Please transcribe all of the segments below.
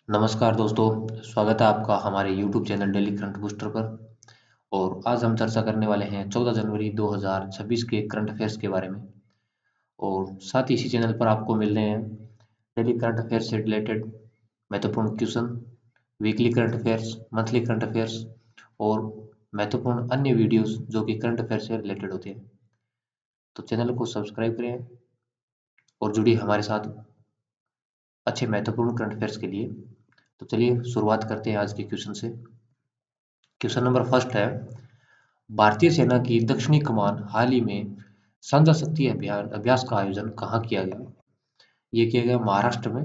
नमस्कार दोस्तों, स्वागत है आपका हमारे YouTube channel daily current booster पर। और आज हम चर्चा करने वाले हैं 14 जनवरी 2026 के करंट अफेयर्स के बारे में। और साथ ही इसी चैनल पर आपको मिल रहे हैं डेली करंट अफेयर्स से रिलेटेड महत्वपूर्ण question, weekly current affairs, monthly current affairs और महत्वपूर्ण अन्य वीडियोस जो कि करंट अफेयर्स से रिलेटेड होते हैं। तो चैनल को सब्सक्राइब करें और जुड़िए हमारे साथ अच्छे महत्वपूर्ण करंट अफेयर्स के लिए। तो चलिए शुरुआत करते हैं आज के क्वेश्चन से। क्वेश्चन नंबर फर्स्ट है, भारतीय सेना की दक्षिणी कमान हाल ही में साझा शक्ति अभियान अभ्यास का आयोजन कहाँ किया गया? ये किया गया महाराष्ट्र में।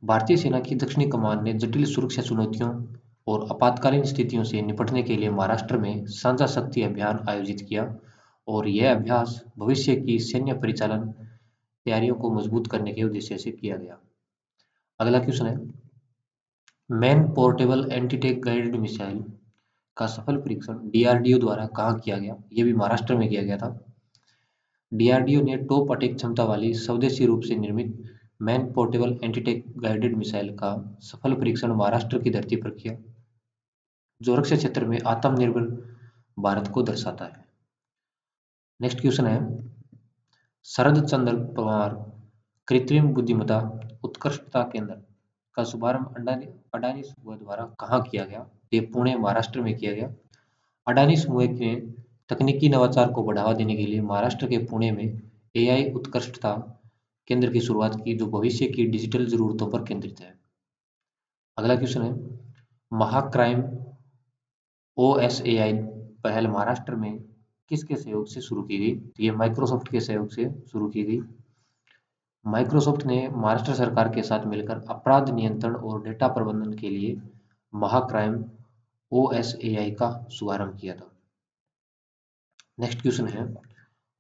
भारतीय सेना की दक्षिणी कमान ने जटिल सुरक्षा चुनौतियों और आपातकालीन स्थितियों से निपटने के लिए महाराष्ट्र में साझा शक्ति अभियान आयोजित किया और यह अभ्यास भविष्य की सैन्य परिचालन तैयारियों को मजबूत करने के उद्देश्य से किया गया। अगला क्वेश्चन है, man portable anti tank guided missile का सफल परीक्षण डीआरडीओ द्वारा कहाँ किया गया? ये भी महाराष्ट्र में किया गया था। डीआरडीओ ने टॉप अटैक क्षमता वाली स्वदेशी रूप से निर्मित man portable anti-tank guided missile का सफल परीक्षण महाराष्ट्र की धरती पर किया, जो रक्षा क्षेत्र में आत्मनिर्भर भारत को दर्शाता है। नेक्स्ट क्वेश्चन है, शरद चंद्र पवार कृत्रिम बुद्धिमत्ता उत्कृष्टता केंद्र का शुभारंभ अडानी समूह द्वारा कहाँ किया गया? ये पुणे महाराष्ट्र में किया गया। अडानी समूह के तकनीकी नवाचार को बढ़ावा देने के लिए महाराष्ट्र के पुणे में एआई उत्कृष्टता केंद्र की शुरुआत की, जो भविष्य की डिजिटल जरूरतों पर केंद्रित है। अगला क्वेश्चन है, महाक्राइम ओएसएआई पहल महाराष्ट्र में किसके सहयोग से शुरू की गई? तो ये माइक्रोसॉफ्ट के सहयोग से शुरू की गई। माइक्रोसॉफ्ट ने महाराष्ट्र सरकार के साथ मिलकर अपराध नियंत्रण और डेटा प्रबंधन के लिए महाक्राइम ओएसएआई का शुभारंभ किया था। नेक्स्ट क्वेश्चन है,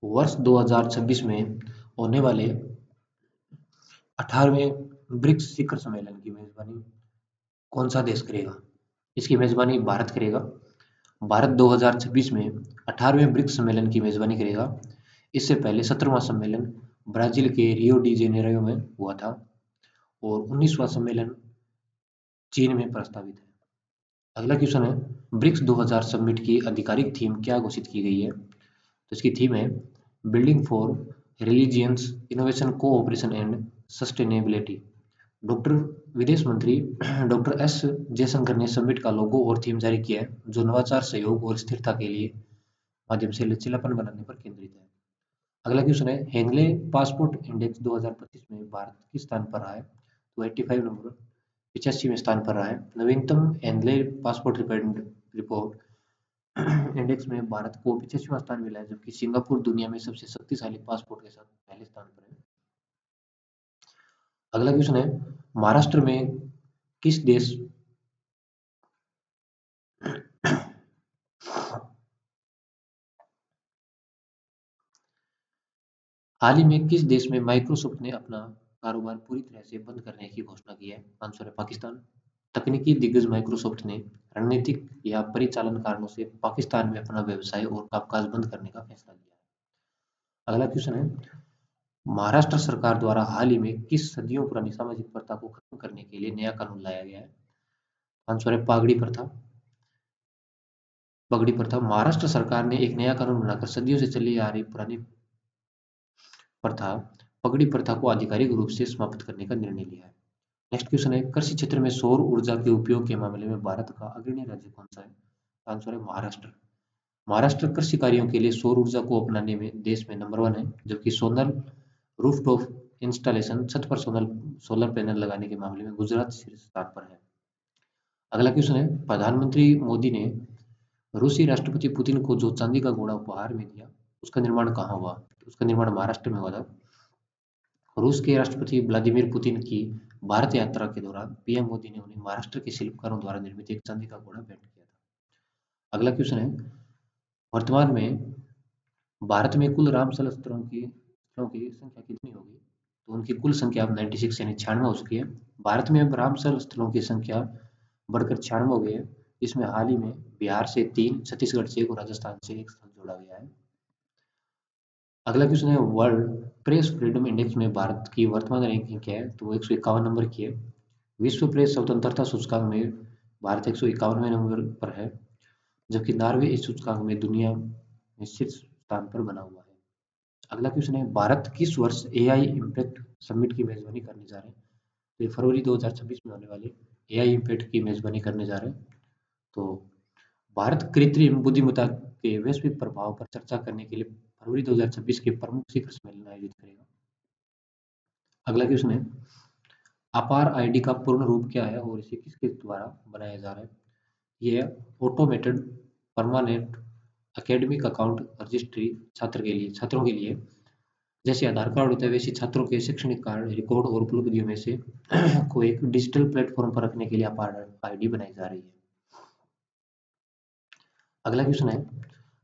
वर्ष 2026 में होने वाले 18वें ब्रिक्स शिखर सम्मेलन की मेजबानी कौन सा देश करेगा? इसकी मेजबानी भारत करेगा। भारत 2026 में 18वें ब्रिक्स सम्मेलन की मेजबानी करेगा। इससे पहले 17वां सम्मेलन ब्राजील के रियो डी जेनेरियो में हुआ था और 19वां सम्मेलन चीन में प्रस्तावित है। अगला क्वेश्चन है, ब्रिक्स 2000 समिट की आधिकारिक थीम क्या घोषित की गई है? तो इसकी थीम है building for religions innovation cooperation and sustainability. Doctor विदेश मंत्री डॉक्टर एस जयशंकर ने समिट का लोगो और थीम जारी किया है, जो नवाचार, सहयोग और स्थिरता के लिए माध्यम से लचीलापन बनाने पर केंद्रित है। अगला क्वेश्चन है, हेनले पासपोर्ट इंडेक्स 2025 में भारत किस स्थान पर रहा है? तो 85 नंबर 85वें स्थान पर रहा है। नवीनतम हेनले पासपोर्ट रिपोर्ट इंडेक्स में भारत को 85वां स्थान मिला है, जबकि सिंगापुर दुनिया में सबसे शक्तिशाली पासपोर्ट के साथ पहले स्थान पर है। अगला क्वेश्चन है, महाराष्ट्र में किस देश हाल ही में किस देश में माइक्रोसॉफ्ट ने अपना कारोबार पूरी तरह से बंद करने की घोषणा की है? आंसर है पाकिस्तान। तकनीकी दिग्गज माइक्रोसॉफ्ट ने रणनीतिक या परिचालन कारणों से पाकिस्तान में अपना व्यवसाय और कामकाज बंद करने का फैसला लिया है। अगला क्वेश्चन है, महाराष्ट्र सरकार द्वारा हाल ही में किस सदियों पुरानी सामाजिक प्रथा को खत्म करने के लिए नया कानून लाया गया है? आंसर है पगड़ी प्रथा। पगड़ी प्रथा। महाराष्ट्र सरकार ने एक नया कानून बनाकर सदियों से चली आ रही पुरानी प्रथा पगड़ी प्रथा को आधिकारिक रूप से समाप्त करने का निर्णय लिया है। नेक्स्ट क्वेश्चन है, कृषि क्षेत्र में सौर ऊर्जा के उपयोग के मामले में भारत का अग्रणी राज्य कौन सा है? आंसर है महाराष्ट्र। महाराष्ट्र कृषि कार्यों के लिए सौर ऊर्जा को अपनाने में देश में नंबर 1 है, जबकि सोलर रूफटॉप इंस्टॉलेशन, छत पर सोलर पैनल लगाने के मामले में गुजरात शीर्ष स्थान पर है। अगला क्वेश्चन है, प्रधानमंत्री मोदी ने रूसी राष्ट्रपति पुतिन को जो चांदी का घोड़ा उपहार में दिया, उसका निर्माण कहाँ हुआ? उसका निर्माण महाराष्ट्र में हुआ था। रूस के राष्ट्रपति व्लादिमीर पुतिन की भारत यात्रा के दौरान पीएम मोदी ने उन्हें महाराष्ट्र के शिल्पकारों द्वारा निर्मित एक चांदी का घोड़ा भेंट किया था। अगला क्वेश्चन है, वर्तमान में भारत में कुल रामसल स्थलों की संख्या कितनी होगी? तो उनकी कुल संख्या अब 96 यानी 96 हो चुकी है। भारत में अब रामसल स्थलों की संख्या बढ़कर 96 हो गई है। इसमें हाल ही में बिहार से 3, छत्तीसगढ़ से 1 और राजस्थान से 1 स्थल जोड़ा गया है। अगला क्वेश्चन है, वर्ल्ड प्रेस फ्रीडम इंडेक्स में भारत की वर्तमान रैंकिंग क्या है? तो 151 नंबर की है। विश्व प्रेस स्वतंत्रता सूचकांक में भारत 151वें नंबर पर है, जबकि नॉर्वे इस सूचकांक में दुनिया में शीर्ष स्थान पर बना हुआ है। अगला क्वेश्चन है, भारत किस वर्ष एआई इम्पैक्ट समिट की मेजबानी करने जा रहे हैं? तो ये फरवरी 2026 में होने वाले एआई इम्पैक्ट की मेजबानी करने जा रहे हैं। तो भारत कृत्रिम बुद्धिमत्ता के वैश्विक प्रभाव पर चर्चा करने के लिए फरवरी 2026 के प्रमुख शिखर सम्मेलन आयोजित करेगा। अगला क्वेश्चन है, अपार आईडी का पूर्ण रूप क्या है और इसे किसके द्वारा बनाया जा रहा है? यह automated permanent academic account registry छात्रों के लिए जैसे आधार कार्ड होता है, वैसे छात्रों के शैक्षणिक कार्ड रिकॉर्ड और उपलब्धियों में से को एक डिजिटल प्लेटफॉर्म पर रखने के लिए अपार आईडी बनाई जा रही है। अगला क्वेश्चन है,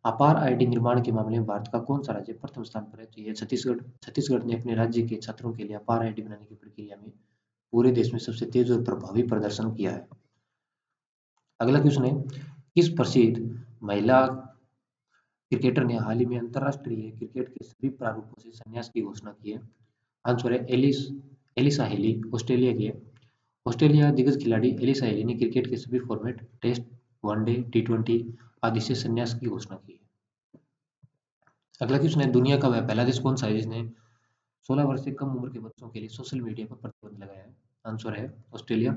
अपार आईडी निर्माण के मामले में भारत का कौन सा राज्य प्रथम स्थान पर है? तो यह छत्तीसगढ़। छत्तीसगढ़ ने अपने राज्य के छात्रों के लिए अपार आईडी बनाने की प्रक्रिया में पूरे देश में सबसे तेज और प्रभावी प्रदर्शन किया है। अगला क्वेश्चन है, किस प्रसिद्ध महिला क्रिकेटर ने हाल ही में अंतरराष्ट्रीय क्रिकेट के सभी प्रारूपों से संन्यास की घोषणा की है? आंसर है एलिसा हेली, ऑस्ट्रेलिया की है। ऑस्ट्रेलिया दिग्गज खिलाड़ी एलिसा हेली ने क्रिकेट के सभी फॉर्मेट टेस्ट, वनडे, टी20 आदि से संन्यास की घोषणा की है। अगला क्वेश्चन है, दुनिया का वह पहला देश कौन सा है जिसने 16 वर्ष से कम उम्र के बच्चों के लिए सोशल मीडिया पर प्रतिबंध लगाया है? आंसर है ऑस्ट्रेलिया।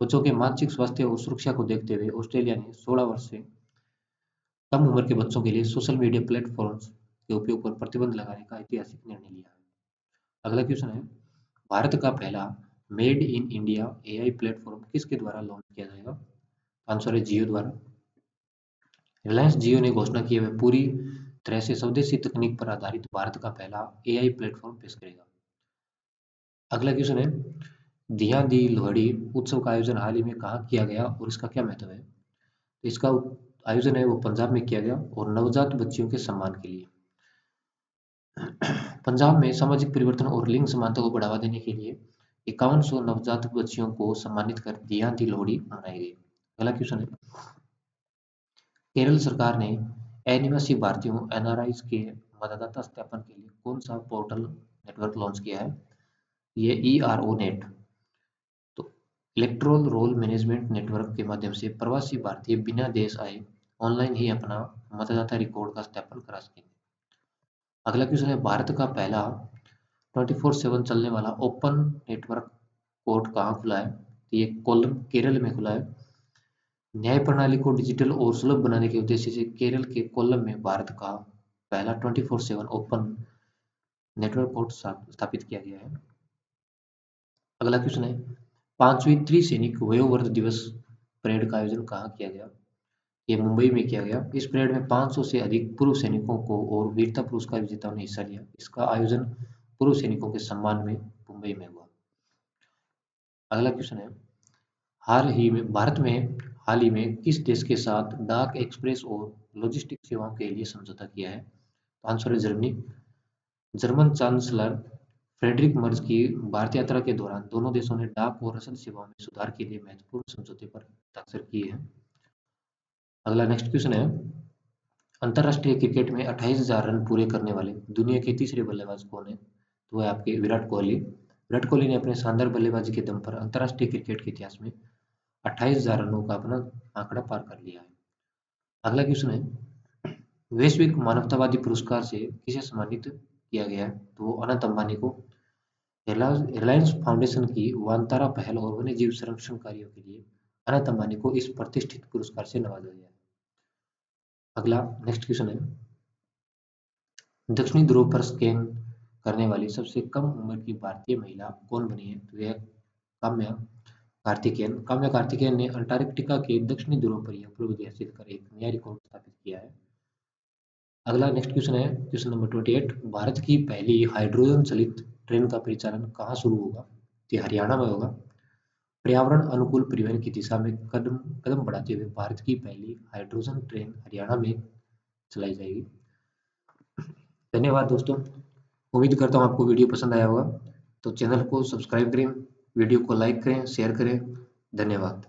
बच्चों के मानसिक स्वास्थ्य और सुरक्षा को देखते हुए ऑस्ट्रेलिया ने 16 वर्ष से कम उम्र के बच्चों के लिए सोशल मीडिया प्लेटफॉर्म्स के उपयोग पर प्रतिबंध लगाने का ऐतिहासिक निर्णय लिया है। अगला क्वेश्चन है, भारत का पहला made in India AI platform किसके द्वारा लॉन्च किया जाएगा? आंसर है जियो द्वारा। रिलायंस जियो ने घोषणा की है वह पूरी तरह से स्वदेशी तकनीक पर आधारित भारत का पहला एआई प्लेटफॉर्म पेश करेगा। अगला क्वेश्चन है, दिया दी लोहड़ी उत्सव का आयोजन हाल ही में कहाँ किया गया और इसका क्या महत्व है? तो इसका आयोजन है वो पंजाब में किया गया और नवजात बच्चियों के सम्मान के लिए। पंजाब में सामाजिक परिवर्तन और लिंग समानता को बढ़ावा देने के लिए 5100 नवजात बच्चियों को सम्मानित कर दिया दी लोहड़ी मनाई गई। अगला क्वेश्चन है, केरल सरकार ने अनिवासी भारतीयों एनआरआईज के मतदाता सत्यापन के लिए कौन सा पोर्टल नेटवर्क लॉन्च किया है? ये ईआरओ नेट। तो इलेक्ट्रोल रोल मैनेजमेंट नेटवर्क के माध्यम से प्रवासी भारतीय बिना देश आए ऑनलाइन ही अपना मतदाता रिकॉर्ड का सत्यापन करा सकेंगे। अगला क्वेश्चन है, भारत का पहला 24/7 चलने वाला ओपन नेटवर्क कोर्ट कहाँ खुला है? तो ये कोल्लम केरल में खुला है। न्याय प्रणाली को डिजिटल और सुलभ बनाने के उद्देश्य से केरल के कोल्लम में भारत का पहला 24/7 ओपन नेटवर्क कोर्ट स्थापित किया गया है। अगला क्वेश्चन है, 5वीं त्रिसैनिक वयोवृद्ध दिवस परेड का आयोजन कहाँ किया गया? ये मुंबई में किया गया। इस परेड में 500 से अधिक पूर्व सैनिकों को और वीरता पुरस्कार विजेताओं ने हिस्सा लिया। इसका आयोजन पूर्व सैनिकों के सम्मान में मुंबई में हुआ। अगला क्वेश्चन है, हाल ही में किस देश के साथ डाक एक्सप्रेस और लॉजिस्टिक सेवाओं के लिए समझौता किया है? तो आंसर है Germany. German chancellor Friedrich Merz की भारत यात्रा के दौरान दोनों देशों ने डाक और रसद सेवाओं में सुधार के लिए महत्वपूर्ण समझौते पर हस्ताक्षर किए हैं। अगला नेक्स्ट क्वेश्चन है, अंतरराष्ट्रीय क्रिकेट में 28,000 रन पूरे करने वाले दुनिया के तीसरे बल्लेबाज कौन है? तो है आपके विराट कोहली। विराट कोहली ने अपने शानदार बल्लेबाजी के दम पर अंतरराष्ट्रीय क्रिकेट के इतिहास में 28,000 रनों का अपना आंकड़ा पार कर लिया है। अगला क्वेश्चन है, वैश्विक मानवतावादी पुरस्कार से किसे सम्मानित किया गया है? तो अनंत अंबानी को। रिलायंस फाउंडेशन की वानतारा पहल और वन्यजीव संरक्षण कार्यों के लिए अनंत अंबानी को इस प्रतिष्ठित पुरस्कार से नवाजा गया है। अगला नेक्स्ट क्वेश्चन है, दक्षिणी ध्रुव पर स्कैन करने वाली सबसे कम उम्र की भारतीय महिला कौन बनी है? तो यह काम्या कार्तिकेयन। काम्या कार्तिकेयन ने अंटार्कटिका के दक्षिणी ध्रुव पर यह उपलब्धि हासिल कर एक नया रिकॉर्ड स्थापित किया है। अगला नेक्स्ट क्वेश्चन है, क्वेश्चन नंबर 28, भारत की पहली हाइड्रोजन चलित ट्रेन का परिचालन कहाँ शुरू होगा? तो हरियाणा में होगा। पर्यावरण अनुकूल परिवहन की दिशा में कदम कदम बढ़ाते हुए भारत की पहली हाइड्रोजन ट्रेन हरियाणा में चलाई जाएगी। धन्यवाद दोस्तों, उम्मीद करता हूँ आपको वीडियो पसंद आया होगा। तो चैनल को सब्सक्राइब करें, वीडियो को लाइक करें, शेयर करें। धन्यवाद।